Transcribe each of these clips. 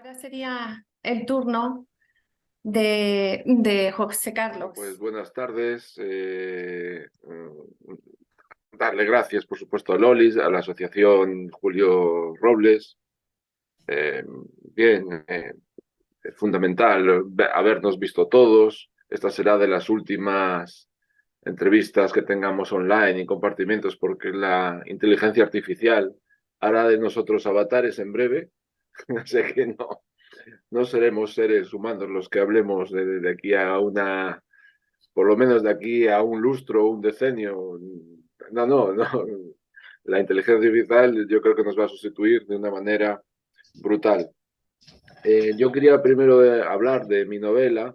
Ahora sería el turno de José Bueno, pues Carlos. buenas tardes. Darle gracias, por supuesto, a Lolis, a la Asociación Julio Robles. Eh, bien, es fundamental habernos visto todos. Esta será de las últimas entrevistas que tengamos online y compartimientos, porque la inteligencia artificial hará de nosotros avatares en breve. Así que no seremos seres humanos los que hablemos de aquí a por lo menos de aquí a un lustro o un decenio. No. La inteligencia artificial yo creo que nos va a sustituir de una manera brutal. Yo quería primero hablar de mi novela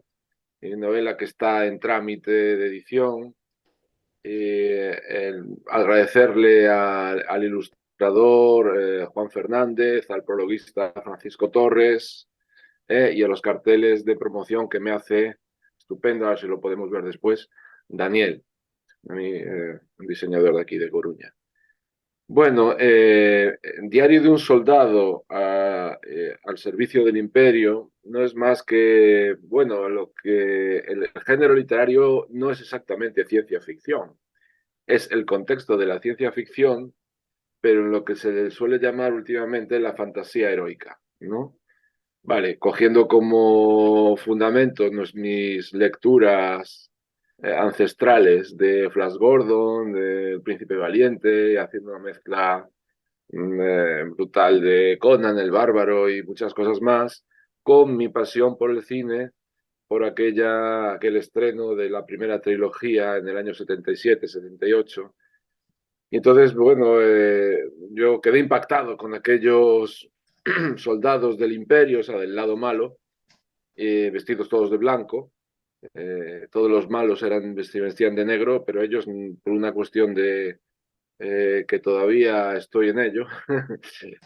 que está en trámite de edición. Agradecerle al ilustrador Juan Fernández, al prologuista Francisco Torres, y a los carteles de promoción que me hace, estupendo, a ver si lo podemos ver después, Daniel, un diseñador de aquí de Coruña. Bueno, Diario de un soldado al servicio del imperio no es más que, bueno, lo que el género literario no es exactamente ciencia ficción, es el contexto de la ciencia ficción, pero en lo que se le suele llamar últimamente la fantasía heroica, ¿no? Vale, cogiendo como fundamento mis lecturas ancestrales de Flash Gordon, del Príncipe Valiente, haciendo una mezcla brutal de Conan el Bárbaro y muchas cosas más, con mi pasión por el cine, por aquel estreno de la primera trilogía en el año 77, 78. Y entonces, bueno, yo quedé impactado con aquellos soldados del imperio, o sea, del lado malo, vestidos todos de blanco. Todos los malos vestían de negro, pero ellos, por una cuestión de que todavía estoy en ello,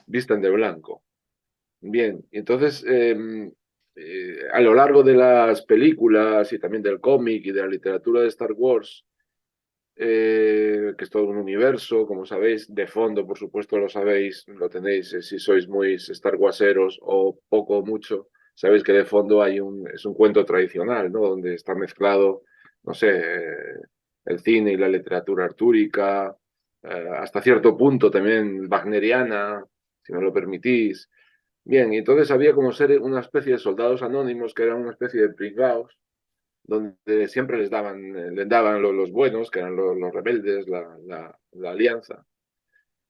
visten de blanco. Bien, entonces, a lo largo de las películas y también del cómic y de la literatura de Star Wars, que es todo un universo, como sabéis, de fondo, por supuesto, lo sabéis, lo tenéis, si sois muy Star Warseros o poco o mucho, sabéis que de fondo es un cuento tradicional, ¿no? Donde está mezclado, no sé, el cine y la literatura artúrica, hasta cierto punto también wagneriana, si me lo permitís. Bien, y entonces había como ser una especie de soldados anónimos que eran una especie de pringaos donde siempre les daban los buenos, que eran los rebeldes, la alianza.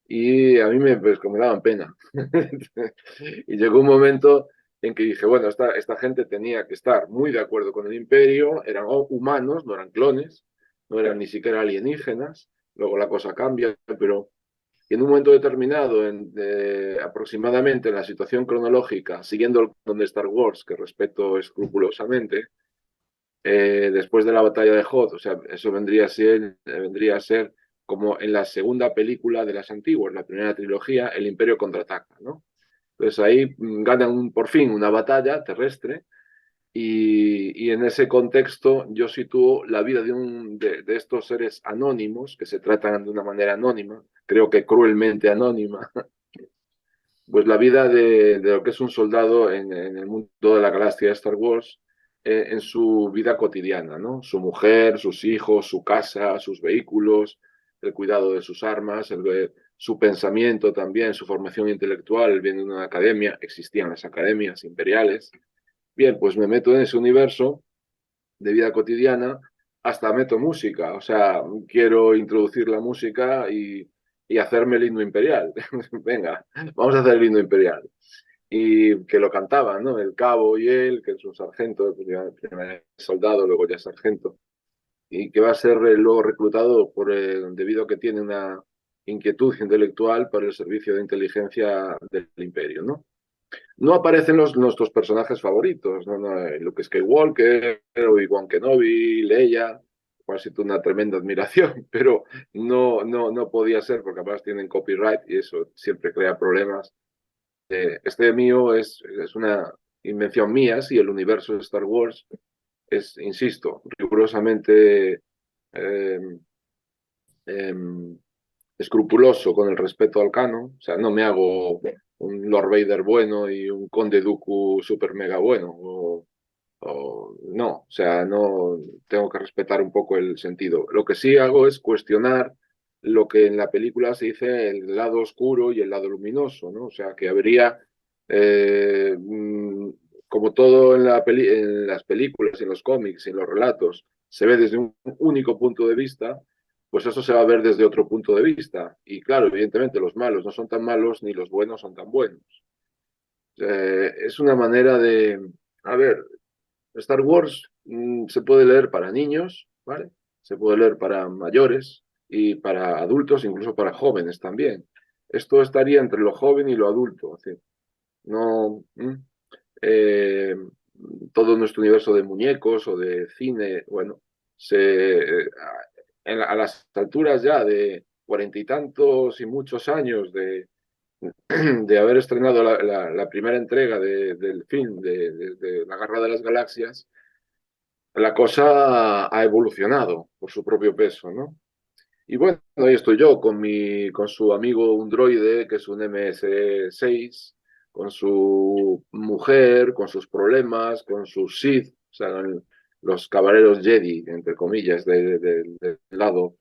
Y a mí pues, me daban pena. Y llegó un momento en que dije, bueno, esta gente tenía que estar muy de acuerdo con el imperio, eran humanos, no eran clones, no eran ni siquiera alienígenas, luego la cosa cambia, pero en un momento determinado, aproximadamente en la situación cronológica, siguiendo el orden de Star Wars, que respeto escrupulosamente, después de la batalla de Hoth, o sea, eso vendría a ser como en la segunda película de las antiguas, la primera trilogía, el Imperio contraataca, ¿no? Entonces ahí ganan por fin una batalla terrestre y en ese contexto yo sitúo la vida de estos seres anónimos, que se tratan de una manera anónima, creo que cruelmente anónima, pues la vida de lo que es un soldado en el mundo de la galaxia de Star Wars, en su vida cotidiana, ¿no? Su mujer, sus hijos, su casa, sus vehículos, el cuidado de sus armas, su pensamiento también, su formación intelectual. Él viene de una academia, existían las academias imperiales. Bien, pues me meto en ese universo de vida cotidiana, hasta meto música, o sea, quiero introducir la música y hacerme el himno imperial. Venga, vamos a hacer el himno imperial. Y que lo cantaban, ¿no? El cabo y él, que es un sargento, primer soldado, luego ya sargento, y que va a ser luego reclutado debido a que tiene una inquietud intelectual para el servicio de inteligencia del imperio, ¿no? No aparecen nuestros personajes favoritos, ¿no? Luke Skywalker, Obi-Wan Kenobi, Leia, cual sido una tremenda admiración, pero no podía ser porque además tienen copyright y eso siempre crea problemas. Este mío es una invención mía, sí, el universo de Star Wars es, insisto, rigurosamente eh, eh, escrupuloso con el respeto al canon, o sea, no me hago un Lord Vader bueno y un Conde Dooku super mega bueno. No, o sea, no tengo que respetar un poco el sentido. Lo que sí hago es cuestionar lo que en la película se dice el lado oscuro y el lado luminoso, ¿no? O sea, que habría, eh, mm, como todo en, en las películas, en los cómics, en los relatos, se ve desde un único punto de vista, pues eso se va a ver desde otro punto de vista. Y claro, evidentemente los malos no son tan malos ni los buenos son tan buenos. Es una manera de, a ver, Star Wars se puede leer para niños, ¿vale? Se puede leer para mayores y para adultos, incluso para jóvenes también. Esto estaría entre lo joven y lo adulto. Es decir, no, eh, todo nuestro universo de muñecos o de cine, bueno, a las alturas ya de cuarenta y tantos y muchos años de haber estrenado la primera entrega del film de La Guerra de las Galaxias, la cosa ha evolucionado por su propio peso, ¿no? Y bueno, ahí estoy yo con su amigo un droide, que es un MS-6, con su mujer, con sus problemas, con sus Sith, o sea, los caballeros Jedi, entre comillas, del lado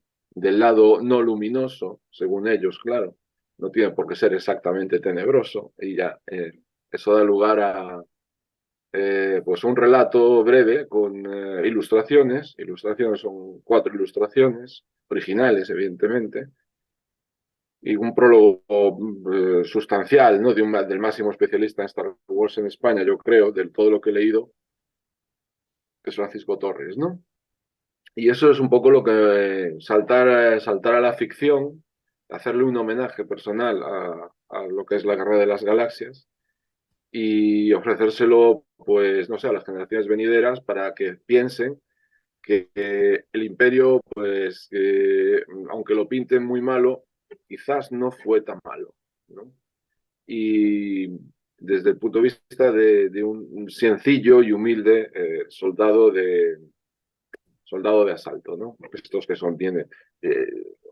no luminoso, según ellos, claro. No tiene por qué ser exactamente tenebroso. Y ya, eso da lugar a, pues un relato breve con ilustraciones. Ilustraciones son 4 ilustraciones, originales, evidentemente, y un prólogo sustancial, ¿no? Del máximo especialista en Star Wars en España, yo creo, de todo lo que he leído, que es Francisco Torres, ¿no? Y eso es un poco lo que saltar a la ficción, hacerle un homenaje personal a lo que es la Guerra de las Galaxias y ofrecérselo, pues, no sé, a las generaciones venideras para que piensen que el imperio, pues, aunque lo pinten muy malo, quizás no fue tan malo, ¿no? Y desde el punto de vista de un sencillo y humilde soldado de asalto, ¿no? Estos que son,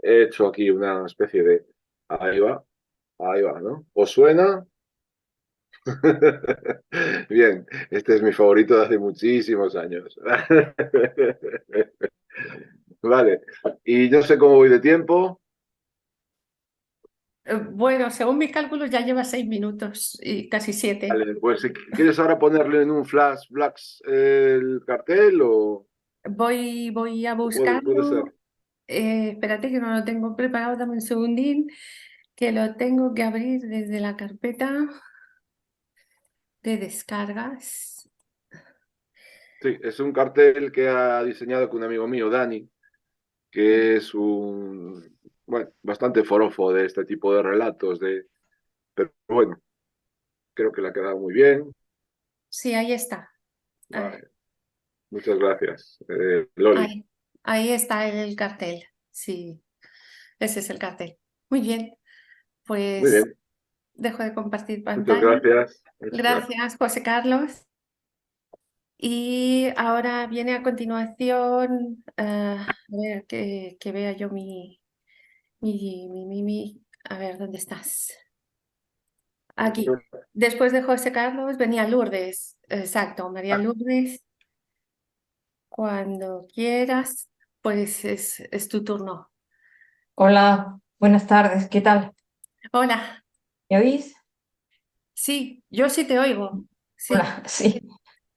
he hecho aquí una especie de, ahí va, ahí va, ¿no? ¿Os suena? Bien, este es mi favorito de hace muchísimos años. Vale, y yo sé cómo voy de tiempo. Bueno, según mis cálculos ya lleva 6 minutos y casi 7. Vale, pues si quieres ahora ponerle en un flash black el cartel Voy a o puede ser. buscarlo. Espérate que no lo tengo preparado, dame un segundín, que lo tengo que abrir desde la carpeta de descargas. Sí, es un cartel que ha diseñado con un amigo mío, Dani, que es bueno, bastante forofo de este tipo de relatos, pero bueno, creo que le ha quedado muy bien. Sí, ahí está. Ah, Vale, muchas gracias, Loli. ahí está el cartel. Sí, ese es el cartel. Muy bien, Muy pues bien, dejo de compartir muchas pantalla. gracias. Gracias, José Carlos. Y ahora viene a continuación, a ver, que vea yo a ver, ¿dónde estás? Aquí. Después de José Carlos venía Lourdes. Exacto, María Lourdes. Cuando quieras, pues es tu turno. Hola, buenas tardes, ¿qué tal? Hola, ¿Me oís? sí, yo sí te oigo. Sí, Hola, sí.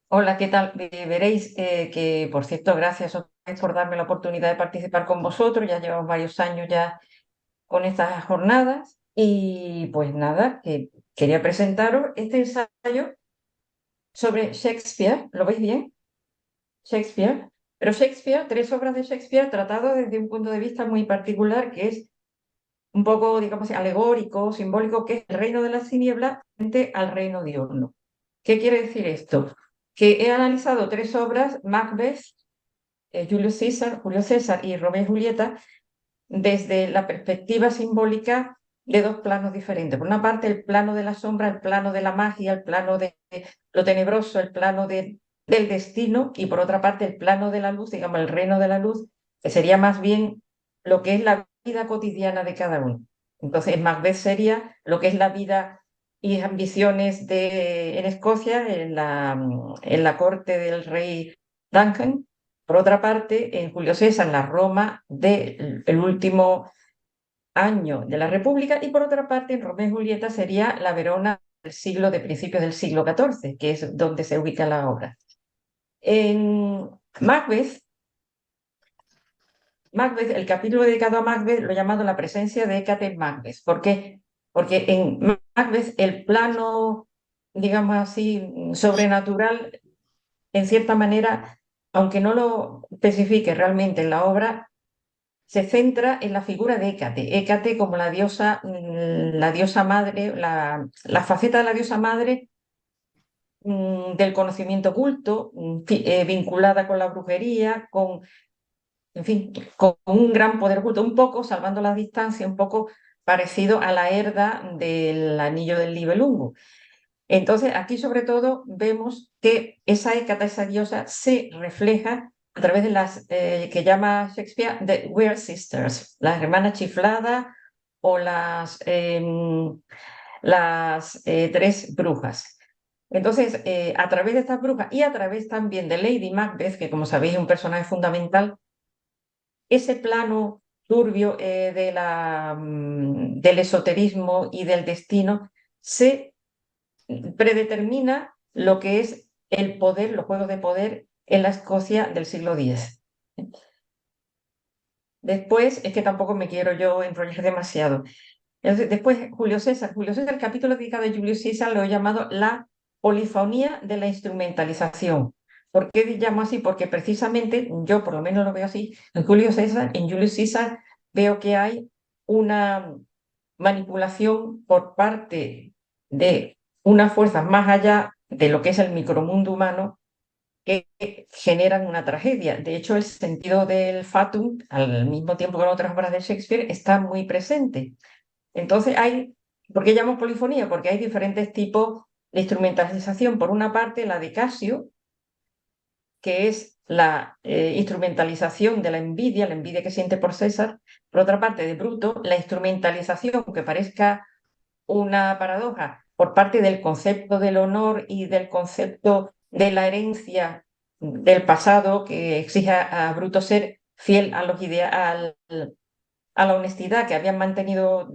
Hola, ¿qué tal? Veréis que, por cierto, gracias otra vez por darme la oportunidad de participar con vosotros. Ya llevamos varios años ya con estas jornadas y pues nada, que quería presentaros este ensayo sobre Shakespeare. ¿Lo veis bien? Shakespeare. Pero Shakespeare, 3 obras de Shakespeare tratadas desde un punto de vista muy particular, que es un poco, digamos, alegórico, simbólico, que es el reino de las tinieblas frente al reino diurno. ¿Qué quiere decir esto? Que he analizado 3 obras, Macbeth, Julio César y Romeo y Julieta, desde la perspectiva simbólica de 2 planos diferentes. Por una parte, el plano de la sombra, el plano de la magia, el plano de lo tenebroso, el plano del destino, y por otra parte, el plano de la luz, digamos, el reino de la luz, que sería más bien lo que es la vida cotidiana de cada uno. Entonces, Macbeth sería lo que es la vida y ambiciones en Escocia, en la corte del rey Duncan. Por otra parte, en Julio César, en la Roma del último año de la República, y por otra parte, en Romeo y Julieta sería la Verona de principios del siglo XIV, que es donde se ubica la obra. En Macbeth, el capítulo dedicado a Macbeth lo he llamado La presencia de Hécate en Macbeth. ¿Por qué? Porque en Macbeth el plano, digamos así, sobrenatural, en cierta manera, aunque no lo especifique realmente en la obra, se centra en la figura de Hécate. Hécate como la diosa madre, la faceta de la diosa madre del conocimiento oculto, vinculada con la brujería, en fin, con un gran poder oculto, un poco, salvando las distancias, un poco parecido a la herda del anillo del Nibelungo. Entonces, aquí sobre todo vemos que esa Hécata, esa diosa, se refleja a través de las que llama Shakespeare The Weird Sisters, las hermanas chifladas o las tres brujas. Entonces, a través de estas brujas y a través también de Lady Macbeth, que como sabéis es un personaje fundamental, ese plano turbio del esoterismo y del destino se predetermina lo que es el poder, los juegos de poder en la Escocia del siglo X. Después, es que tampoco me quiero yo enrollar demasiado. Entonces, después, Julio César, el capítulo dedicado a Julio César lo he llamado la polifonía de la instrumentalización. ¿Por qué llamo así? Porque precisamente yo por lo menos lo veo así. En Julio César veo que hay una manipulación por parte de unas fuerzas más allá de lo que es el micromundo humano que generan una tragedia. De hecho, el sentido del fatum, al mismo tiempo que en otras obras de Shakespeare, está muy presente. Entonces ¿por qué llamo polifonía? Porque hay diferentes tipos de instrumentalización. Por una parte, la de Casio, que es la instrumentalización de la envidia que siente por César. Por otra parte, de Bruto, la instrumentalización, que parezca una paradoja, por parte del concepto del honor y del concepto de la herencia del pasado, que exige a Bruto ser fiel a los ideales, a la honestidad que había mantenido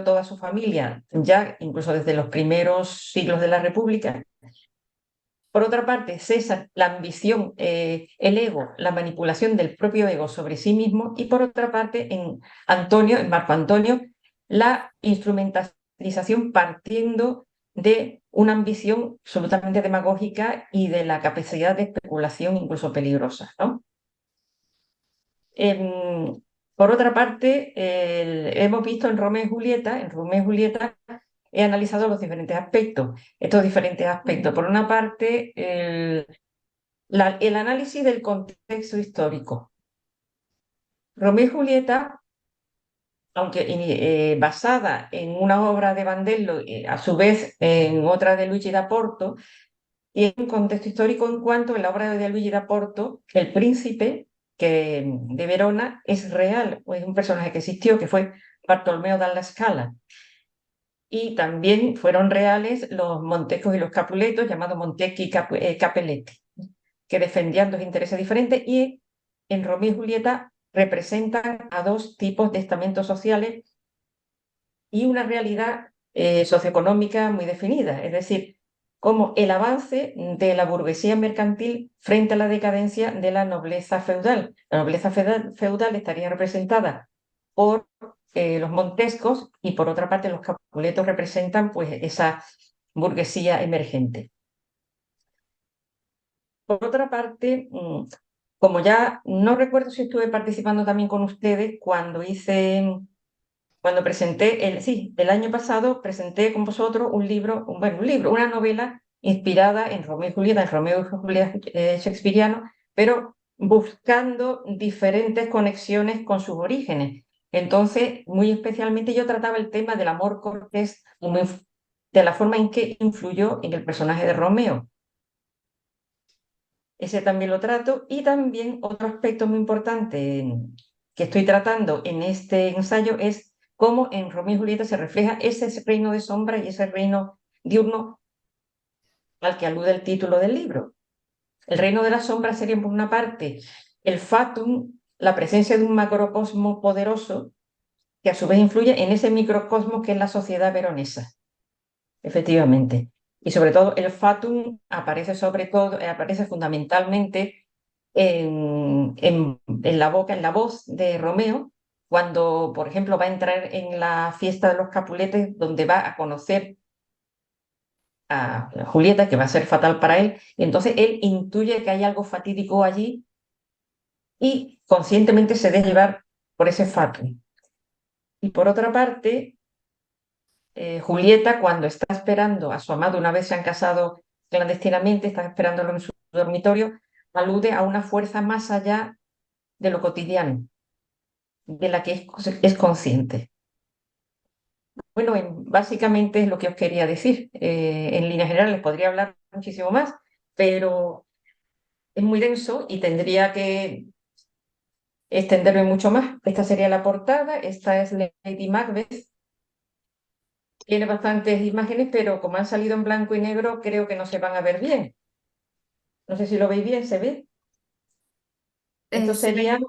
toda su familia, ya incluso desde los primeros siglos de la República. Por otra parte, César, la ambición, el ego, la manipulación del propio ego sobre sí mismo. Y por otra parte, en Marco Antonio, la instrumentalización partiendo de una ambición absolutamente demagógica y de la capacidad de especulación incluso peligrosa, ¿no? Por otra parte, hemos visto en Romeo y Julieta he analizado los diferentes aspectos, estos diferentes aspectos. Por una parte, el análisis del contexto histórico. Romeo y Julieta, aunque basada en una obra de Bandello, a su vez en otra de Luigi da Porto, y en un contexto histórico en cuanto en la obra de Luigi da Porto, el príncipe de Verona es real, o es un personaje que existió, que fue Bartolomeo dalla Scala. Y también fueron reales los Montescos y los Capuletos, llamados Monteschi y Capelletti, que defendían dos intereses diferentes, y en Romeo y Julieta representan a dos tipos de estamentos sociales y una realidad socioeconómica muy definida, es decir, como el avance de la burguesía mercantil frente a la decadencia de la nobleza feudal. La nobleza feudal estaría representada por los Montescos, y por otra parte los Capuletos representan pues esa burguesía emergente. Por otra parte, como ya no recuerdo si estuve participando también con ustedes cuando presenté, el año pasado presenté con vosotros un libro, una novela inspirada en Romeo y Julieta, shakespeariano, pero buscando diferentes conexiones con sus orígenes. Entonces, muy especialmente yo trataba el tema del amor cortés, de la forma en que influyó en el personaje de Romeo. Ese también lo trato. Y también otro aspecto muy importante que estoy tratando en este ensayo es cómo en Romeo y Julieta se refleja ese reino de sombra y ese reino diurno al que alude el título del libro. El reino de las sombras sería, por una parte, el fatum, la presencia de un macrocosmo poderoso que a su vez influye en ese microcosmos que es la sociedad veronesa, efectivamente. Y sobre todo el fatum aparece fundamentalmente en la voz de Romeo, cuando, por ejemplo, va a entrar en la fiesta de los Capuletes, donde va a conocer a Julieta, que va a ser fatal para él, y entonces él intuye que hay algo fatídico allí y conscientemente se deja llevar por ese fatum. Y por otra parte, Julieta, cuando está esperando a su amado, una vez se han casado clandestinamente, está esperándolo en su dormitorio, alude a una fuerza más allá de lo cotidiano, de la que es consciente. Bueno, básicamente es lo que os quería decir. En líneas generales podría hablar muchísimo más, pero es muy denso y tendría que extenderme mucho más. Esta sería la portada, esta es Lady Macbeth. Tiene bastantes imágenes, pero como han salido en blanco y negro, creo que no se van a ver bien. No sé si lo veis bien, ¿se ve? Estos Se ve serían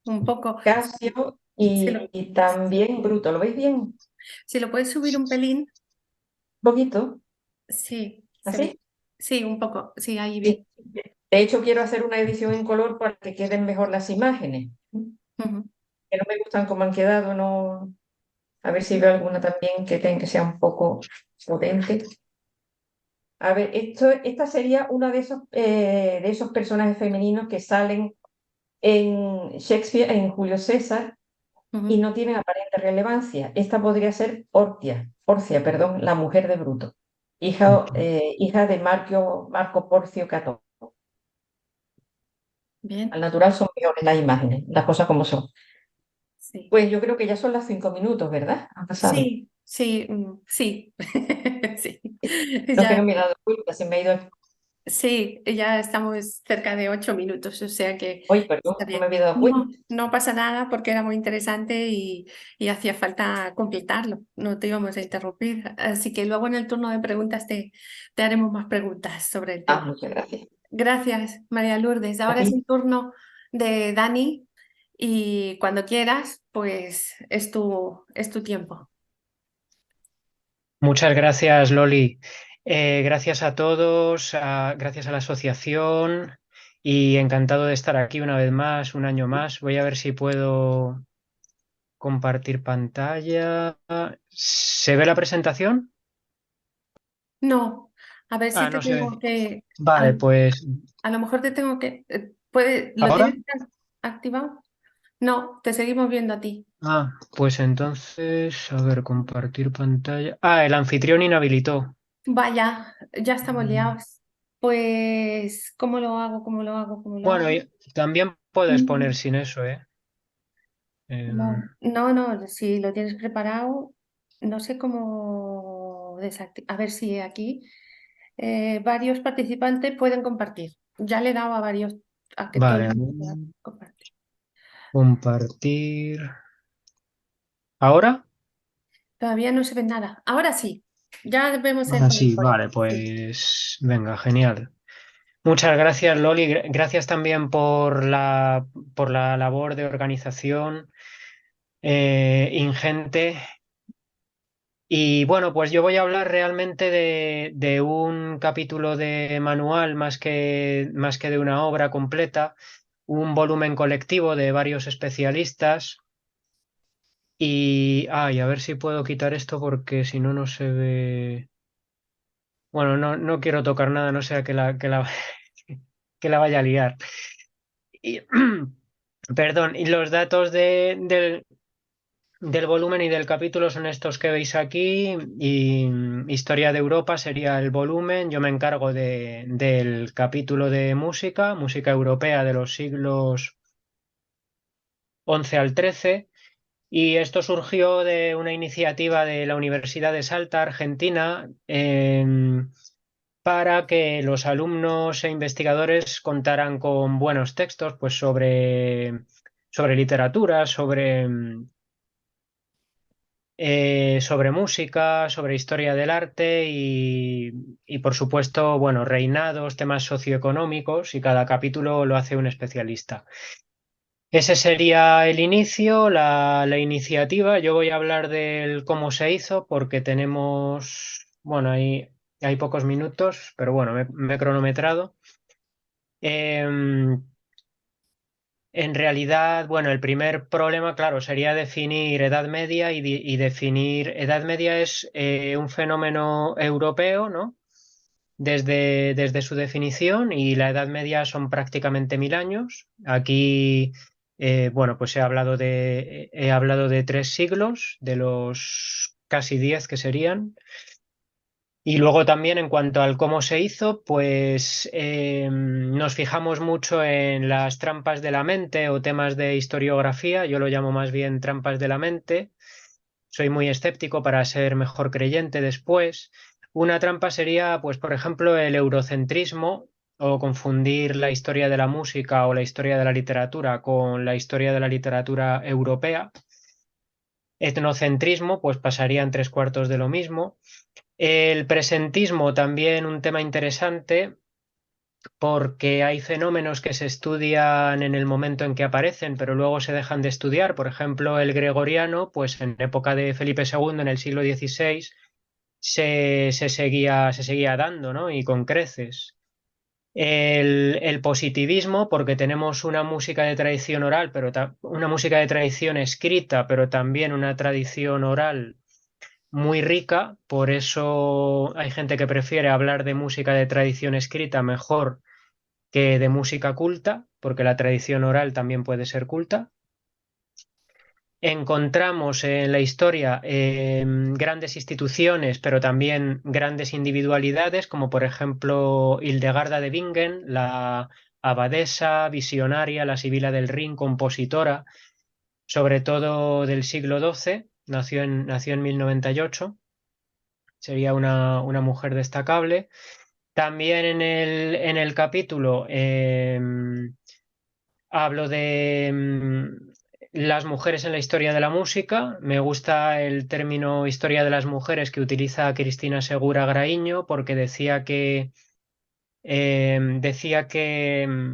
un poco. Casio Si y, lo, y también Bruto. ¿Lo veis bien? Un si lo puedes subir un pelín, poquito, sí, se así. ve. Sí, un poco. Sí, ahí bien. Sí. De hecho, quiero hacer una edición en color para que queden mejor las imágenes, Ujú. que no me gustan como han quedado, no. A ver si veo alguna también que sea un poco potente. A ver, esta sería una de esos personajes femeninos que salen en Shakespeare, en Julio César, y Ujú. no tienen aparente relevancia. Esta podría ser Porcia, perdón, la mujer de Bruto, hija de Marco Porcio Catón. Al Bien, natural son peores las imágenes, las cosas como son. sí. Pues yo creo que ya son las 5 minutos, ¿verdad? Han pasado. Sí, sí, sí. Sí. No es que Ya, no me he dado cuenta, se me ha ido. sí, ya estamos cerca de 8 minutos, o sea que Ay, perdón, está no me bien. había dado cuenta. No, no pasa nada porque era muy interesante y hacía falta completarlo, no te íbamos a interrumpir. Así que luego en el turno de preguntas te haremos más preguntas sobre el Ah, tema. muchas gracias. Gracias, María Lourdes. A Ahora es ti. el turno de Dani y cuando quieras, pues es tu tiempo. Muchas gracias, Loli. Gracias a todos, gracias a la asociación y encantado de estar aquí una vez más, un año más. Voy a ver si puedo compartir pantalla. ¿Se ve la presentación? No, a ver si Ah, te no se ve. tengo que, Vale, pues a lo mejor te tengo que, ¿lo ahora. tienes activado? No, te seguimos viendo a ti. Pues entonces, a ver, compartir pantalla. El anfitrión inhabilitó. Vaya, ya estamos Mm, liados. Pues, ¿cómo lo hago? ¿Cómo lo hago? ¿Cómo lo Bueno, hago? también puedes poner Mm, sin eso, ¿eh? Em, No, no, no, si lo tienes preparado, no sé cómo desactivar. A ver si aquí varios participantes pueden compartir. Ya le he dado a varios a que todo el vale, mundo pueda compartir. compartir. ¿Ahora? Todavía no se ve nada. Ahora sí, ya vemos el Sí, PowerPoint. vale, Sí. pues venga, genial. Muchas gracias, Loli. Gracias también por la labor de organización ingente. Y bueno, pues yo voy a hablar realmente de un capítulo de manual más que de una obra completa, un volumen colectivo de varios especialistas. A ver si puedo quitar esto porque si no, no se ve. Bueno, no quiero tocar nada, no sea que la vaya a liar. Y, perdón, y los datos del volumen y del capítulo son estos que veis aquí. Y Historia de Europa sería el volumen. Yo me encargo del capítulo de música europea de los siglos XI al XIII. Y esto surgió de una iniciativa de la Universidad de Salta, Argentina, para que los alumnos e investigadores contaran con buenos textos pues sobre literatura, sobre música, sobre historia del arte y, por supuesto, bueno, reinados, temas socioeconómicos y cada capítulo lo hace un especialista. Ese sería el inicio, la iniciativa. Yo voy a hablar del cómo se hizo porque tenemos, bueno, hay pocos minutos, pero bueno, me he cronometrado. Em, en realidad, bueno, el primer problema, claro, sería definir Edad Media y definir. Edad Media es un fenómeno europeo, ¿no? Desde su definición y la Edad Media son prácticamente 1000 años. Aquí, bueno, pues he hablado de 3 siglos, de los casi 10 que serían. Y luego también en cuanto al cómo se hizo, pues nos fijamos mucho en las trampas de la mente o temas de historiografía. Yo lo llamo más bien trampas de la mente. Soy muy escéptico para ser mejor creyente después. Una trampa sería, pues, por ejemplo, el eurocentrismo o confundir la historia de la música o la historia de la literatura con la historia de la literatura europea. Etnocentrismo, pues pasarían 3/4 de lo mismo. El presentismo también un tema interesante porque hay fenómenos que se estudian en el momento en que aparecen, pero luego se dejan de estudiar. Por ejemplo, el gregoriano, pues en época de Felipe II, en el siglo XVI, se seguía dando, ¿no? Y con creces. El positivismo, porque tenemos una música de tradición oral, pero una música de tradición escrita, pero también una tradición oral muy rica, por eso hay gente que prefiere hablar de música de tradición escrita mejor que de música culta, porque la tradición oral también puede ser culta. Encontramos en la historia grandes instituciones, pero también grandes individualidades, como por ejemplo Hildegarda de Bingen, la abadesa, visionaria, la Sibila del Rin, compositora, sobre todo del siglo XII, nació en 1098. Sería una mujer destacable. También en el capítulo hablo de las mujeres en la historia de la música. Me gusta el término historia de las mujeres que utiliza Cristina Segura Graíño porque decía que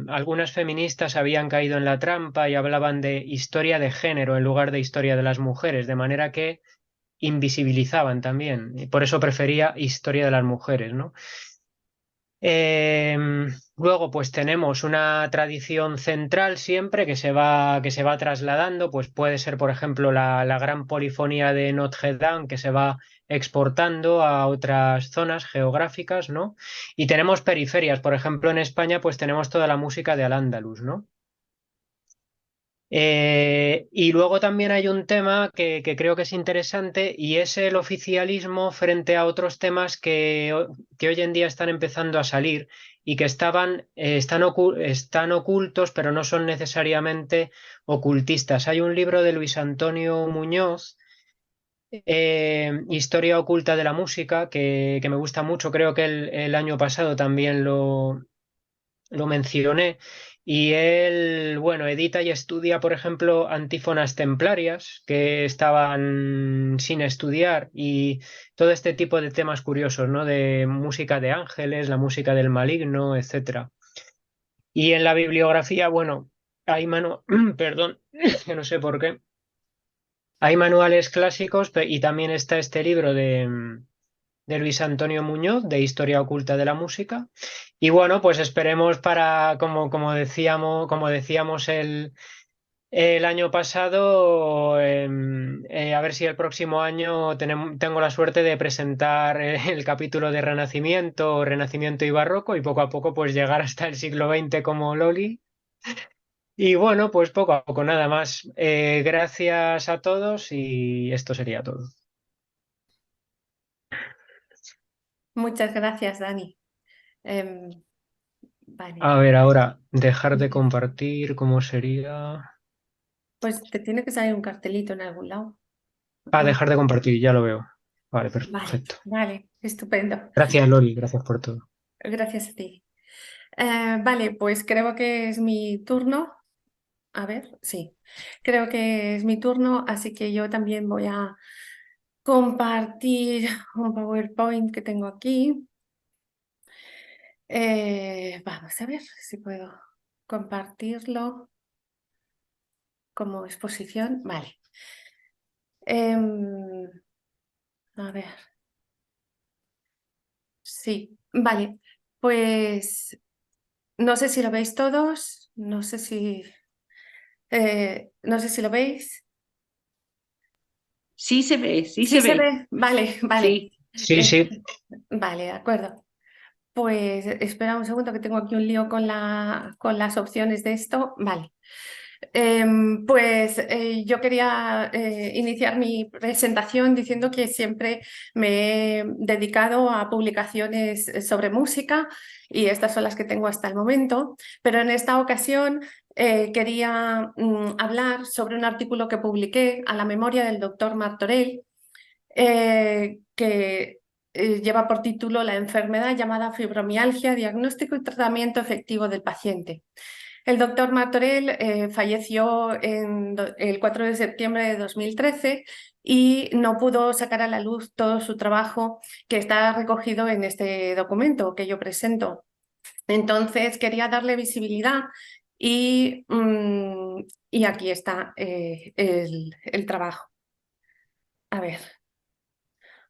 algunas feministas habían caído en la trampa y hablaban de historia de género en lugar de historia de las mujeres, de manera que invisibilizaban también. Y por eso prefería historia de las mujeres, ¿no? Luego, pues tenemos una tradición central siempre que se va trasladando, pues puede ser, por ejemplo, la gran polifonía de Notre Dame que se va exportando a otras zonas geográficas, ¿no? Y tenemos periferias, por ejemplo, en España, pues tenemos toda la música de Al-Ándalus, ¿no? Y luego también hay un tema que creo que es interesante y es el oficialismo frente a otros temas que hoy en día están empezando a salir y que están ocultos, pero no son necesariamente ocultistas. Hay un libro de Luis Antonio Muñoz, Historia oculta de la música, que me gusta mucho. Creo que el año pasado también lo mencioné, y él, bueno, edita y estudia, por ejemplo, antífonas templarias que estaban sin estudiar y todo este tipo de temas curiosos, ¿no? De música de ángeles, la música del maligno, etcétera. Y en la bibliografía, bueno, perdón, que no sé por qué. Hay manuales clásicos y también está este libro de Luis Antonio Muñoz, de Historia Oculta de la Música. Y bueno, pues esperemos para, como decíamos el año pasado, a ver si el próximo año tengo la suerte de presentar el capítulo de Renacimiento y Barroco y poco a poco pues llegar hasta el siglo XX como Loli. Y bueno, pues poco a poco, nada más. Gracias a todos y esto sería todo. Muchas gracias, Dani. Em, vale, A ver, ahora, dejar de compartir, ¿cómo sería? pues te tiene que salir un cartelito en algún lado. Ah, Ah, dejar de compartir, ya lo veo. Vale, vale, perfecto. vale, estupendo. Gracias, Lori, gracias por todo. Gracias a ti. Vale, pues creo que es mi turno. A ver, sí, creo que es mi turno, así que yo también voy a compartir un PowerPoint que tengo aquí. Vamos a ver si puedo compartirlo como exposición. Vale. A ver. Sí, vale. Pues no sé si lo veis todos. No sé si lo veis. Sí se ve, sí Sí se se ve. ve. Vale, vale. Sí. Sí, sí. Vale, de acuerdo. Pues espera un segundo que tengo aquí un lío con las opciones de esto. Vale. Yo quería iniciar mi presentación diciendo que siempre me he dedicado a publicaciones sobre música y estas son las que tengo hasta el momento, pero en esta ocasión quería hablar sobre un artículo que publiqué a la memoria del doctor Martorell, que lleva por título La enfermedad llamada fibromialgia, diagnóstico y tratamiento efectivo del paciente. El doctor Martorell falleció el 4 de septiembre de 2013 y no pudo sacar a la luz todo su trabajo que está recogido en este documento que yo presento. Entonces quería darle visibilidad y aquí está el trabajo. A ver.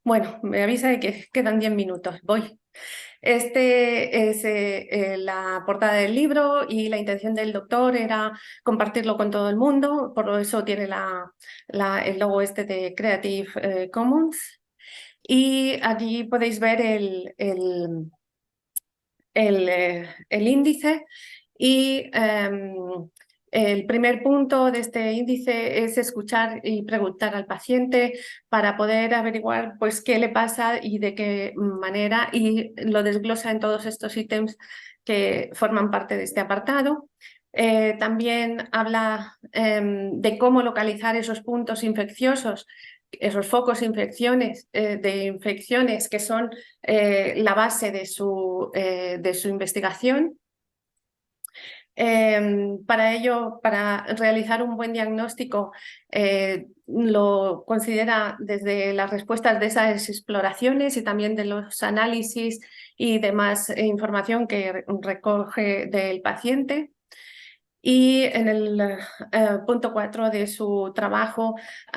Bueno, me avisa de que quedan 10 minutos. Voy. Este es la portada del libro y la intención del doctor era compartirlo con todo el mundo, por eso tiene el logo este de Creative Commons. Y aquí podéis ver el índice y el primer punto de este índice es escuchar y preguntar al paciente para poder averiguar pues, qué le pasa y de qué manera, y lo desglosa en todos estos ítems que forman parte de este apartado. También habla de cómo localizar esos puntos infecciosos, esos focos de infecciones que son la base de su investigación. Para ello, para realizar un buen diagnóstico, lo considera desde las respuestas de esas exploraciones y también de los análisis y demás información que recoge del paciente. Y en el punto 4 de su trabajo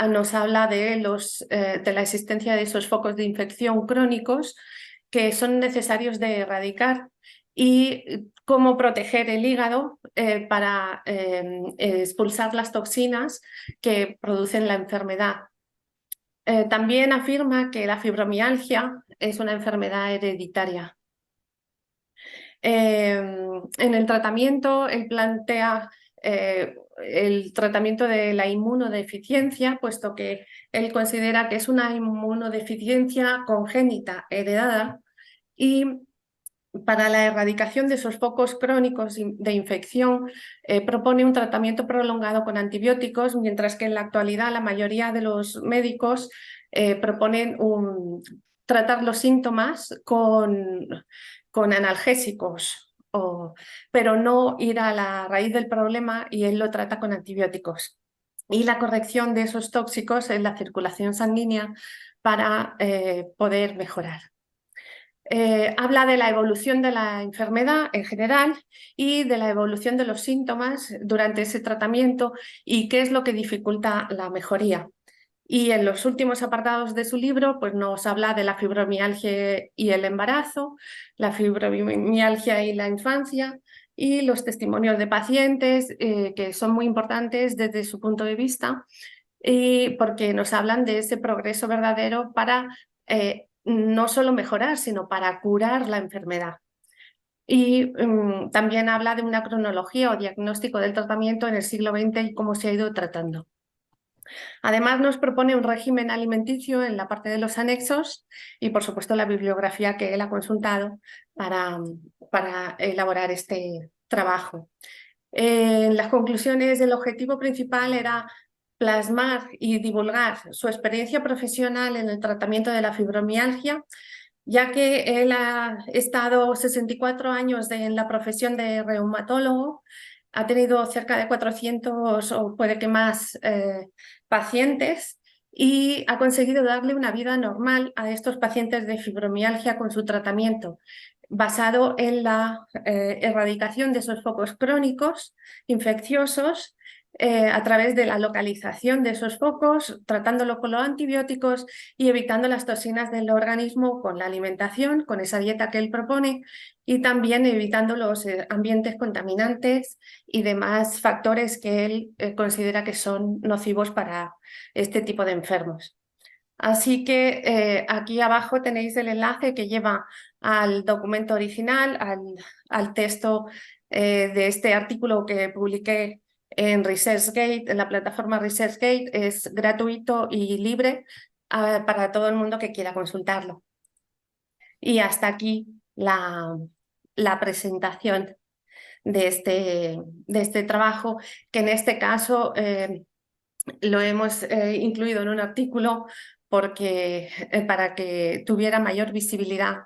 nos habla de la existencia de esos focos de infección crónicos que son necesarios de erradicar y cómo proteger el hígado para expulsar las toxinas que producen la enfermedad. También afirma que la fibromialgia es una enfermedad hereditaria. En el tratamiento, él plantea el tratamiento de la inmunodeficiencia, puesto que él considera que es una inmunodeficiencia congénita heredada y para la erradicación de esos focos crónicos de infección propone un tratamiento prolongado con antibióticos, mientras que en la actualidad la mayoría de los médicos proponen tratar los síntomas con analgésicos, pero no ir a la raíz del problema, y él lo trata con antibióticos. Y la corrección de esos tóxicos en la circulación sanguínea para poder mejorar. Habla de la evolución de la enfermedad en general y de la evolución de los síntomas durante ese tratamiento y qué es lo que dificulta la mejoría. Y en los últimos apartados de su libro pues nos habla de la fibromialgia y el embarazo, la fibromialgia y la infancia y los testimonios de pacientes que son muy importantes desde su punto de vista, y porque nos hablan de ese progreso verdadero para no solo mejorar, sino para curar la enfermedad. Y también habla de una cronología o diagnóstico del tratamiento en el siglo XX y cómo se ha ido tratando. Además, nos propone un régimen alimenticio en la parte de los anexos y, por supuesto, la bibliografía que él ha consultado para elaborar este trabajo. En las conclusiones, el objetivo principal era plasmar y divulgar su experiencia profesional en el tratamiento de la fibromialgia, ya que él ha estado 64 años en la profesión de reumatólogo, ha tenido cerca de 400 o puede que más pacientes, y ha conseguido darle una vida normal a estos pacientes de fibromialgia con su tratamiento, basado en la erradicación de esos focos crónicos infecciosos a través de la localización de esos focos, tratándolo con los antibióticos y evitando las toxinas del organismo con la alimentación, con esa dieta que él propone, y también evitando los ambientes contaminantes y demás factores que él considera que son nocivos para este tipo de enfermos. Así que aquí abajo tenéis el enlace que lleva al documento original, al texto de este artículo que publiqué en ResearchGate, en la plataforma ResearchGate. Es gratuito y libre para todo el mundo que quiera consultarlo. Y hasta aquí la presentación de este trabajo, que en este caso lo hemos incluido en un artículo porque, para que tuviera mayor visibilidad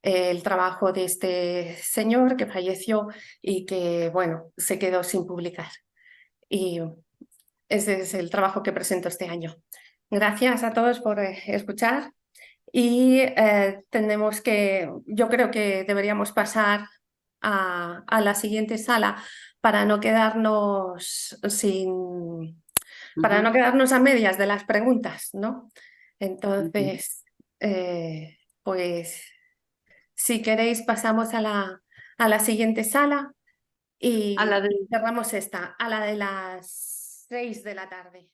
el trabajo de este señor que falleció y que, bueno, se quedó sin publicar. Y ese es el trabajo que presento este año. Gracias a todos por escuchar y yo creo que deberíamos pasar a la siguiente sala para no quedarnos para no quedarnos a medias de las preguntas, ¿no? Entonces, pues si queréis pasamos a la siguiente sala y A la de... cerramos esta, a la de las 6 de la tarde.